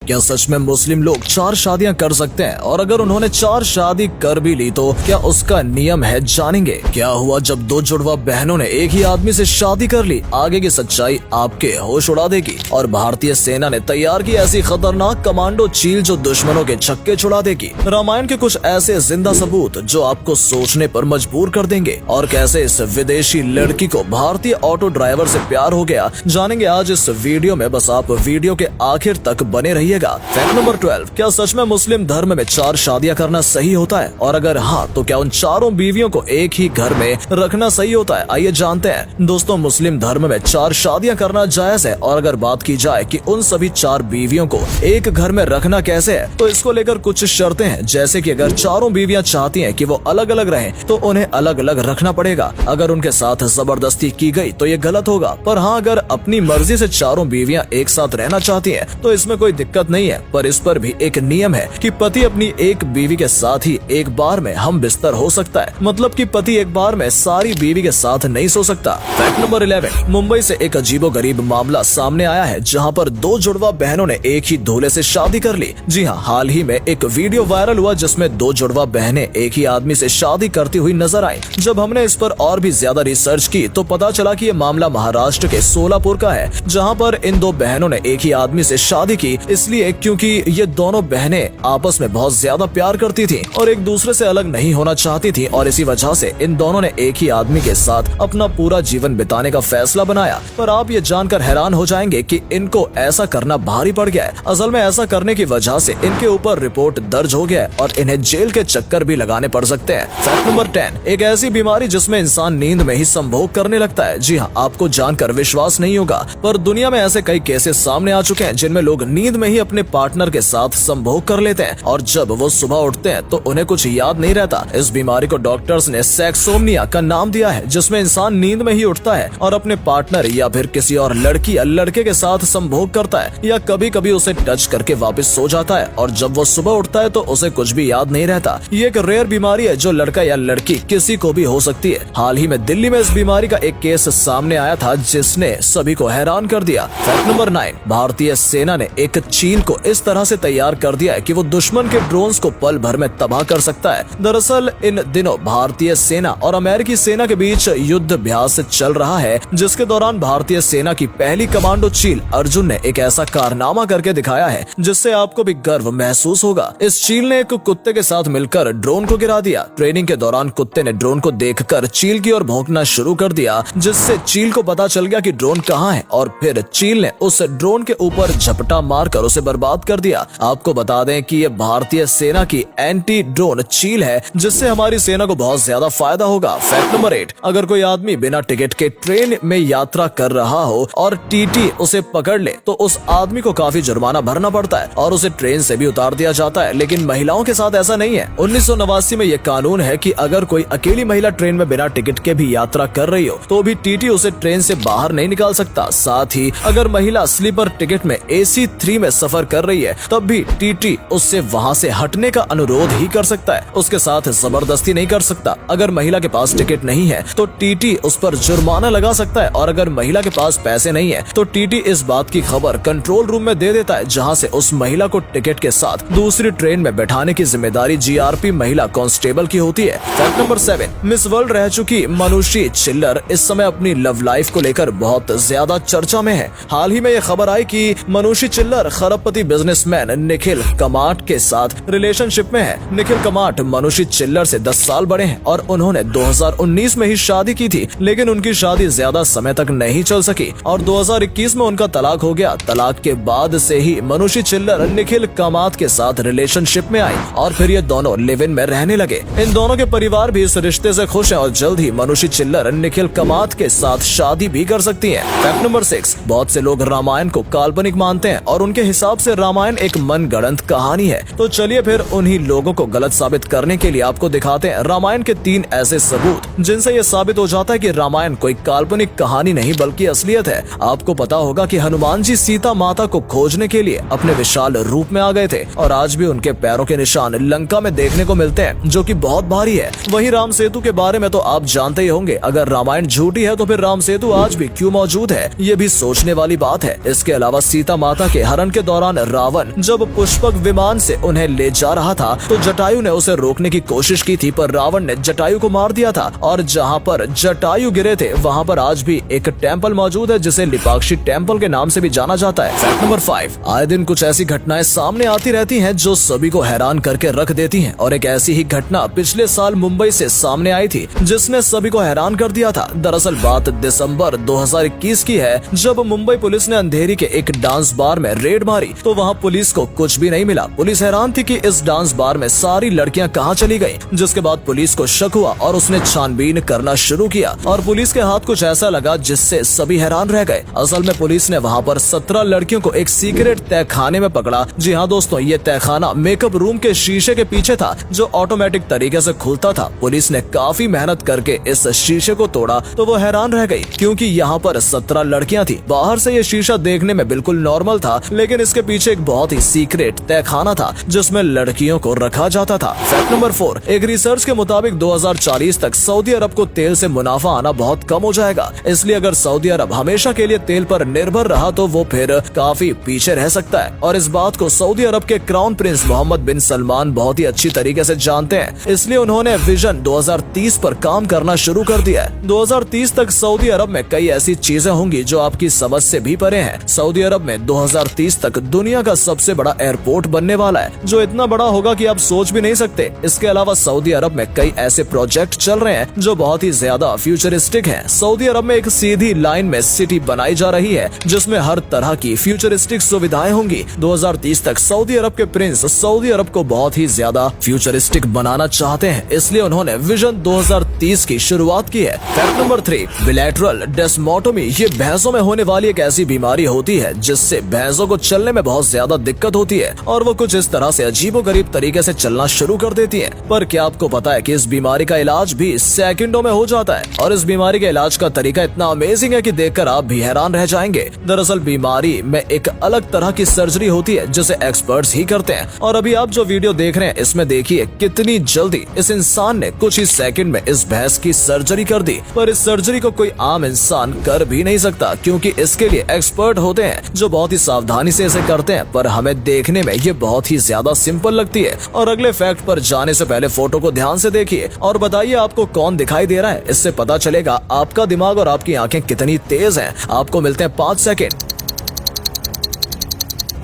क्या सच में मुस्लिम लोग 4 शादियां कर सकते हैं? और अगर उन्होंने 4 शादी कर भी ली तो क्या उसका नियम है? जानेंगे क्या हुआ जब 2 जुड़वा बहनों ने एक ही आदमी से शादी कर ली। आगे की सच्चाई आपके होश उड़ा देगी। और भारतीय सेना ने तैयार की ऐसी खतरनाक कमांडो चील जो दुश्मनों के छक्के छुड़ा देगी। रामायण के कुछ ऐसे जिंदा सबूत जो आपको सोचने पर मजबूर कर देंगे। और कैसे इस विदेशी लड़की को भारतीय ऑटो ड्राइवर से प्यार हो गया, जानेंगे आज इस वीडियो में। बस आप वीडियो के आखिर तक बने रहिएगा। फैक्ट नंबर 12, क्या सच में मुस्लिम धर्म में 4 शादियां करना सही होता है? और अगर हाँ तो क्या उन चारों बीवियों को एक ही घर में रखना सही होता है? आइए जानते हैं। दोस्तों, मुस्लिम धर्म में 4 शादियां करना जायज है। और अगर बात की जाए कि उन सभी 4 बीवियों को एक घर में रखना कैसे है, तो इसको लेकर कुछ शर्तें हैं। जैसे कि अगर चारों बीवियां चाहती हैं कि वो अलग अलग रहें, तो उन्हें अलग अलग रखना पड़ेगा। अगर उनके साथ जबरदस्ती की गई तो ये गलत होगा। पर हाँ, अगर अपनी मर्जी से चारों बीवियां एक साथ रहना चाहती हैं, तो इसमें कोई दिक्कत नहीं है। पर इस पर भी एक नियम है कि पति अपनी एक बीवी के साथ ही एक बार में हम बिस्तर हो सकता है। मतलब कि पति एक बार में सारी बीवी के साथ नहीं सो सकता। फैक्ट नंबर 11, मुंबई से एक अजीबोगरीब मामला सामने आया है जहां पर 2 जुड़वा बहनों ने एक ही दूल्हे से शादी कर ली। जी हाँ, हाल ही में एक वीडियो वायरल हुआ जिसमें 2 जुड़वा बहनें एक ही आदमी से शादी करती हुई नजर आई। जब हमने इस पर और भी ज्यादा रिसर्च की तो पता चला कि ये मामला महाराष्ट्र के सोलापुर का है, जहाँ पर इन 2 बहनों ने एक ही आदमी से शादी की, इसलिए क्योंकि ये दोनों बहनें आपस में बहुत ज्यादा प्यार करती थीं और एक दूसरे से अलग नहीं होना चाहती थीं। और इसी वजह से इन दोनों ने एक ही आदमी के साथ अपना पूरा जीवन बिताने का फैसला बनाया। पर आप ये जानकर हैरान हो जाएंगे कि इनको ऐसा करना भारी पड़ गया है। असल में ऐसा करने की वजह से इनके ऊपर रिपोर्ट दर्ज हो गया है और इन्हें जेल के चक्कर भी लगाने पड़ सकते हैं। फैक्ट नंबर 10, एक ऐसी बीमारी जिसमें इंसान नींद में ही संभोग करने लगता है। जी हाँ, आपको जानकर विश्वास नहीं होगा, पर दुनिया में ऐसे कई केसेस सामने आ चुके हैं जिनमें लोग नींद में ही अपने पार्टनर के साथ संभोग कर लेते हैं और जब वो सुबह उठते हैं तो उन्हें कुछ याद नहीं रहता। इस बीमारी को डॉक्टर्स ने सेक्सोम्निया का नाम दिया है, जिसमें इंसान नींद में ही उठता है और अपने पार्टनर या फिर किसी और लड़की या लड़के के साथ संभोग करता है, या कभी कभी उसे टच करके वापस सो जाता है और जब वो सुबह उठता है तो उसे कुछ भी याद नहीं रहता। ये एक रेयर बीमारी है जो लड़का या लड़की किसी को भी हो सकती है। हाल ही में दिल्ली में इस बीमारी का एक केस सामने आया था जिसने सभी को हैरान कर दिया। फैक्ट नंबर 9, भारतीय सेना ने एक चील को इस तरह से तैयार कर दिया है कि वो दुश्मन के ड्रोन्स को पल भर में तबाह कर सकता है। दरअसल इन दिनों भारतीय सेना और अमेरिकी सेना के बीच युद्ध अभ्यास चल रहा है, जिसके दौरान भारतीय सेना की पहली कमांडो चील अर्जुन ने एक ऐसा कारनामा करके दिखाया है जिससे आपको भी गर्व महसूस होगा। इस चील ने एक कुत्ते के साथ मिलकर ड्रोन को गिरा दिया। ट्रेनिंग के दौरान कुत्ते ने ड्रोन को देखकर चील की ओर भौंकना शुरू कर दिया, जिससे चील को पता चल गया कि ड्रोन कहाँ है और फिर चील ने उस ड्रोन के ऊपर झपटा मारकर उसे बर्बाद कर दिया। आपको बता दें कि ये भारतीय सेना की एंटी ड्रोन चील है, जिससे हमारी सेना को बहुत ज्यादा फायदा होगा। फैक्ट नंबर 8, अगर कोई आदमी बिना टिकट के ट्रेन में यात्रा कर रहा हो और टीटी उसे पकड़ ले तो उस आदमी को काफी जुर्माना भरना पड़ता है और उसे ट्रेन से भी उतार दिया जाता है। लेकिन महिलाओं के साथ ऐसा नहीं है। 1989 में ये कानून है कि अगर कोई अकेली महिला ट्रेन में बिना टिकट के भी यात्रा कर रही हो तो भी टीटी उसे ट्रेन से बाहर नहीं निकाल सकता। साथ ही अगर महिला स्लीपर टिकट में AC 3 में सफर कर रही है तब भी टीटी उससे वहां से हटने का अनुरोध ही कर सकता है, उसके साथ जबरदस्ती नहीं कर सकता। अगर महिला के पास टिकट नहीं है तो टीटी उस पर जुर्माना लगा सकता है और अगर महिला के पास पैसे नहीं है तो टीटी इस बात की खबर कंट्रोल रूम में दे देता है, जहां से उस महिला को टिकट के साथ दूसरी ट्रेन में बैठाने की जिम्मेदारी GRP महिला कांस्टेबल की होती है। फैक्ट नंबर 7, मिस वर्ल्ड रह चुकी मनुषी छिल्लर इस समय अपनी लव लाइफ को लेकर बहुत ज्यादा चर्चा में है। हाल ही में ये खबर आई कि मनुषी छिल्लर खरबपति बिजनेसमैन निखिल कमाट के साथ रिलेशनशिप में है। निखिल कमाट मनुषी छिल्लर से 10 साल बड़े हैं और उन्होंने 2019 में ही शादी की थी, लेकिन उनकी शादी ज्यादा समय तक नहीं चल सकी और 2021 में उनका तलाक हो गया। तलाक के बाद से ही मनुषी छिल्लर निखिल कमात के साथ रिलेशनशिप में आई और फिर ये दोनों लिव इन में रहने लगे। इन दोनों के परिवार भी इस रिश्ते से खुश हैं और जल्द ही मनुषी छिल्लर निखिल कमात के साथ शादी भी कर सकती हैं। फैक्ट नंबर 6, बहुत से लोग रामायण को काल्पनिक मानते हैं और उनके हिसाब से रामायण एक मनगढ़ंत कहानी है। तो चलिए फिर उन्हीं लोगों को गलत साबित करने के लिए आपको दिखाते हैं रामायण के 3 ऐसे सबूत जिनसे ये साबित हो जाता है कि रामायण कोई काल्पनिक कहानी नहीं बल्कि असलियत है। आपको पता होगा कि हनुमान जी सीता माता को खोजने के लिए अपने विशाल रूप में आ गए थे और आज भी उनके पैरों के निशान लंका में देखने को मिलते हैं, जो कि बहुत भारी है। वहीं राम सेतु के बारे में तो आप जानते ही होंगे। अगर रामायण झूठी है तो फिर राम सेतु आज भी क्यों मौजूद है, ये भी सोचने वाली बात है। इसके अलावा सीता माता के हरण के दौरान रावण जब पुष्पक विमान से उन्हें ले जा रहा था तो जटायु ने उसे रोकने की कोशिश की थी, पर रावण ने जटायु को मार दिया था। और जहाँ पर जटायु गिरे थे वहाँ पर आज भी एक टेम्पल मौजूद है जिसे लिपाक्षी टेम्पल के नाम से भी जाना जाता है। फैक्ट नंबर 5, आए दिन कुछ ऐसी घटनाएं सामने आती रहती हैं जो सभी को हैरान करके रख देती हैं, और एक ऐसी ही घटना पिछले साल मुंबई से सामने आई थी जिसने सभी को हैरान कर दिया था। दरअसल बात दिसंबर 2021 की है, जब मुंबई पुलिस ने अंधेरी के एक डांस बार में रेड मारी तो वहाँ पुलिस को कुछ भी नहीं मिला। पुलिस हैरान थी कि इस डांस बार में सारी लड़कियां कहाँ चली गयी, जिसके बाद पुलिस को शक हुआ और उसने छानबीन करना शुरू किया और पुलिस के हाथ कुछ ऐसा लगा जिससे सभी हैरान रह गए। असल में पुलिस ने वहाँ पर 17 लड़कियों को एक सीक्रेट तहखाने में पकड़ा। जी हाँ दोस्तों, ये तहखाना मेकअप रूम के शीशे के पीछे था जो ऑटोमेटिक तरीके से खुलता था। पुलिस ने काफी मेहनत करके इस शीशे को तोड़ा तो वो हैरान रह गई क्योंकि यहाँ पर 17 लड़कियां थी। बाहर से ये शीशा देखने में बिल्कुल नॉर्मल था, लेकिन इसके पीछे एक बहुत ही सीक्रेट तहखाना था जिसमें लड़कियों को रखा जाता था। फैक्ट नंबर 4, एक रिसर्च के मुताबिक 2040 तक सऊदी अरब को तेल से मुनाफा आना बहुत कम हो जाएगा। इसलिए अगर सऊदी अरब हमेशा के लिए तेल पर निर्भर रहा तो वो फिर काफी पीछे रह सकता है, और इस बात को सऊदी अरब के क्राउन प्रिंस मोहम्मद बिन सलमान बहुत ही अच्छी तरीके से जानते हैं। इसलिए उन्होंने विजन 2030 पर काम करना शुरू कर दिया है। 2030 तक सऊदी अरब में कई ऐसी चीजें होंगी जो आपकी समझ से भी परे हैं। सऊदी अरब में 2030 तक दुनिया का सबसे बड़ा एयरपोर्ट बनने वाला है, जो इतना बड़ा होगा कि आप सोच भी नहीं सकते। इसके अलावा सऊदी अरब में कई ऐसे प्रोजेक्ट चल रहे हैं जो बहुत ही ज्यादा फ्यूचरिस्टिक हैं। सऊदी अरब में एक सीधी लाइन में सिटी बनाई जा रही है जिसमें हर तरह की फ्यूचरिस्टिक सुविधाएं होंगी। 2030 तक सऊदी अरब के प्रिंस सऊदी अरब को बहुत ही ज्यादा फ्यूचरिस्टिक बनाना चाहते हैं, इसलिए उन्होंने विजन 2030 की शुरुआत की है। Fact number 3, बिलैटरल desmotomy. ये भैंसों में होने वाली एक ऐसी बीमारी होती है जिससे भैंसों को चलने में बहुत ज्यादा दिक्कत होती है और वो कुछ इस तरह से अजीबोगरीब तरीके से चलना शुरू कर देती है। पर क्या आपको पता है कि इस बीमारी का इलाज भी सेकंडों में हो जाता है, और इस बीमारी के इलाज का तरीका इतना अमेजिंग है कि देखकर आप भी हैरान रह जाएंगे। दरअसल बीमारी में एक अलग तरह की सर्जरी होती है जिसे एक्सपर्ट्स ही करते हैं, और अभी आप जो वीडियो देख रहे हैं इसमें देखिए कितनी जल्दी इस इंसान ने कुछ ही सेकंड में इस भैंस की सर्जरी कर दी। पर इस सर्जरी को कोई आम इंसान कर भी नहीं सकता क्योंकि इसके लिए एक्सपर्ट होते हैं जो बहुत ही सावधानी से इसे करते हैं। पर हमें देखने में ये बहुत ही ज्यादा सिंपल लगती है। और अगले फैक्ट पर जाने से पहले फोटो को ध्यान से देखिए और बताइए आपको कौन दिखाई दे रहा है। इससे पता चलेगा आपका दिमाग और आपकी आंखें कितनी तेज हैं। आपको मिलते हैं 5 सेकंड।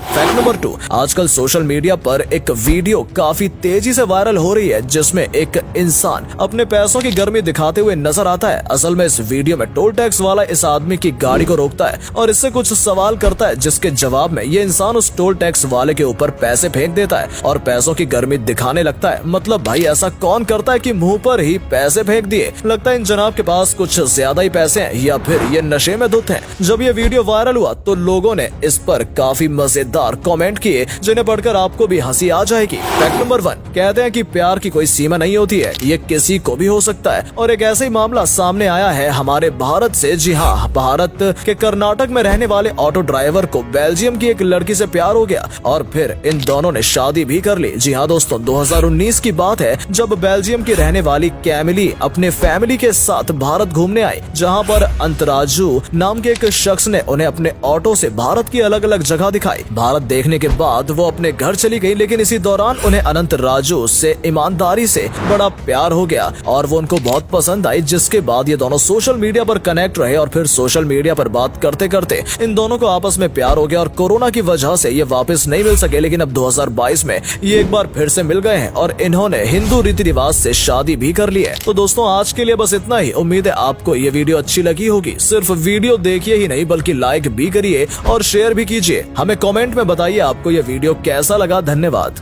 फैक्ट नंबर 2, आजकल सोशल मीडिया पर एक वीडियो काफी तेजी से वायरल हो रही है जिसमें एक इंसान अपने पैसों की गर्मी दिखाते हुए नजर आता है। असल में इस वीडियो में टोल टैक्स वाला इस आदमी की गाड़ी को रोकता है और इससे कुछ सवाल करता है, जिसके जवाब में ये इंसान उस टोल टैक्स वाले के ऊपर पैसे फेंक देता है और पैसों की गर्मी दिखाने लगता है। मतलब भाई ऐसा कौन करता है कि मुंह पर ही पैसे फेंक दिए। लगता है इन जनाब के पास कुछ ज्यादा ही पैसे हैं या फिर ये नशे में धुत हैं। जब ये वीडियो वायरल हुआ तो लोगों ने इस पर काफी मजेदार कमेंट किए जिन्हें पढ़कर आपको भी हंसी आ जाएगी। फैक्ट नंबर 1, कहते हैं कि प्यार की कोई सीमा नहीं होती है, ये किसी को भी हो सकता है। और एक ऐसा ही मामला सामने आया है हमारे भारत से। जी हाँ, भारत के कर्नाटक में रहने वाले ऑटो ड्राइवर को बेल्जियम की एक लड़की से प्यार हो गया और फिर इन दोनों ने शादी भी कर ली। जी हाँ दोस्तों, 2019 की बात है जब बेल्जियम की रहने वाली कैमिली अपने फैमिली के साथ भारत घूमने आई, जहाँ पर अंतराजू नाम के एक शख्स ने उन्हें अपने ऑटो से भारत की अलग अलग जगह दिखाई। भारत देखने के बाद वो अपने घर चली गई, लेकिन इसी दौरान उन्हें अनंत राजू से ईमानदारी से बड़ा प्यार हो गया और वो उनको बहुत पसंद आई। जिसके बाद ये दोनों सोशल मीडिया पर कनेक्ट रहे और फिर सोशल मीडिया पर बात करते करते इन दोनों को आपस में प्यार हो गया और कोरोना की वजह से ये वापस नहीं मिल सके। लेकिन अब 2022 में ये एक बार फिर से मिल गए हैं और इन्होंने हिंदू रीति रिवाज से शादी भी कर ली है। तो दोस्तों आज के लिए बस इतना ही। उम्मीद है आपको ये वीडियो अच्छी लगी होगी। सिर्फ वीडियो देखिए ही नहीं बल्कि लाइक भी करिए और शेयर भी कीजिए। हमें कमेंट में बताइए आपको ये वीडियो कैसा लगा। धन्यवाद।